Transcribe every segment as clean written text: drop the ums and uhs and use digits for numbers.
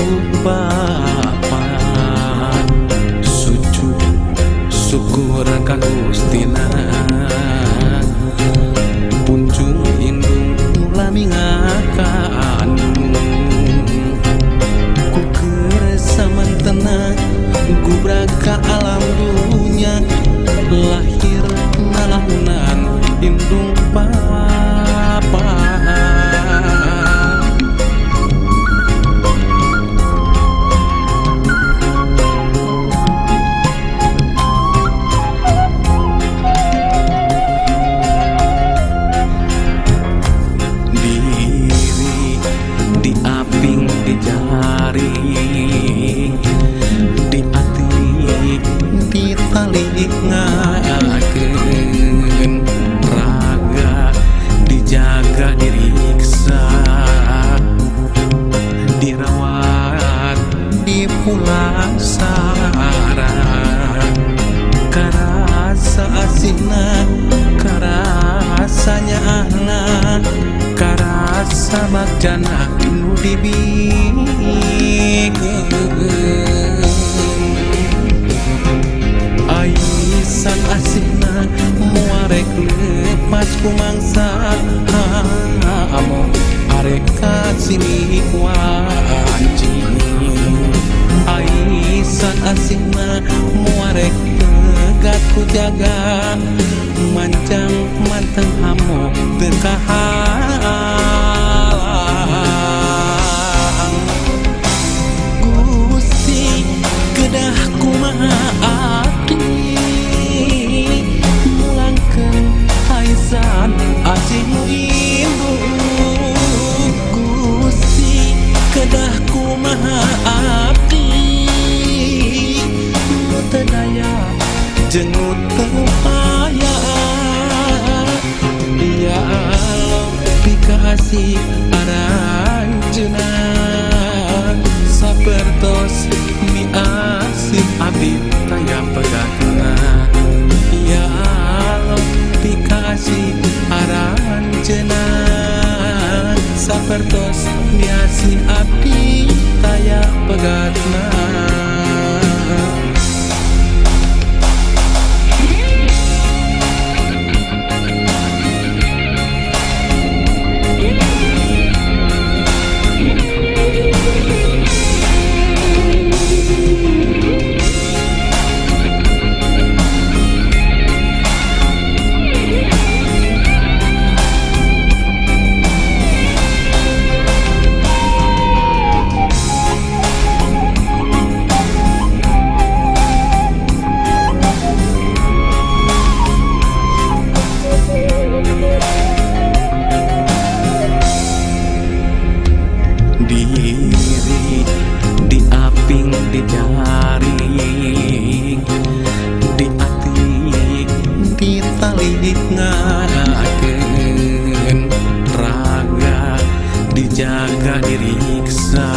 indung Bapa sujud syukur ka Gustina punjung indung lami ngakandung ku keresaman tenang gubrak ka alam dunia lahir nalahunan indung Bapa di jari di ati di tali ngakeun raga dijaga diriksa dirawat di pulasara karasa asihna karasanya anak karasa bagjana nu dibikeun aisan asihna muarek lepas ku mangsa amo arek kasini wanci aisan asihna muarek tegat ku jaga mancang manteng hamo terkahalang Gusti kedah kumaha abdi mulangkeun aisan asih nu indung Gusti kedah kumaha abdi nu teu daya jeung nu teu upaya ya Allah pikasih aranjeunna sapertos miasih abdi taya pegatna ya Allah pikasih aranjeunna sapertos miasih abdi taya pegatna di aping di jari di ati di tali ngakeun raga dijaga diriksa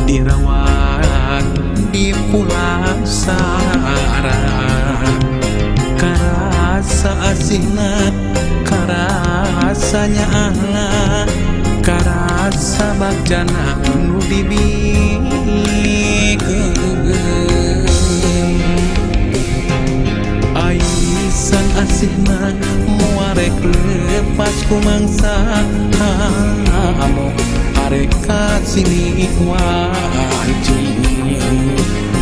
dirawat di pulasara karasa asihna karasanya anak karasa bagjana nu dibikeun aisan asihna muarek lepas ku mangsa amo arek kasini wanci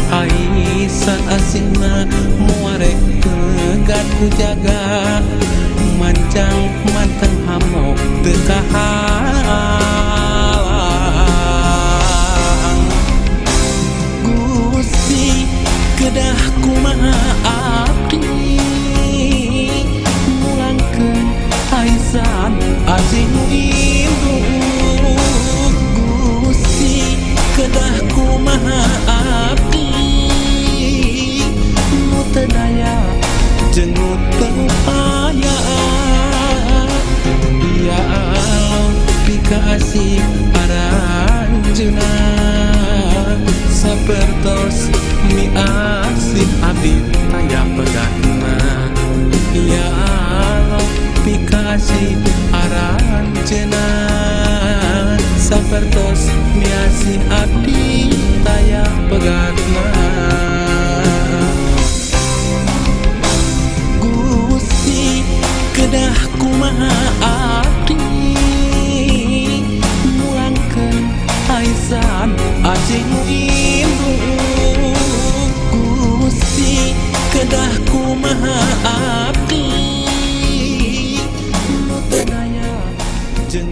aisan asihna muarek tegat ku jaga mancang manteng hamo teu kahalang Gusti kedah kumaha abdi mulangkeun aisan asih nu indung Gusti kedah kumaha abdi nu teu daya jeung nu teu upaya ya Allah pikasih aranjeunna sapertos miasih abdi taya pegatna ya Allah pikasih aranjeunna sapertos kasih adi taya pegatna Gusti kedah kumaha abdi mulangkeun aisan acing indu Gusti kedah kumaha abdi nu teu daya jeung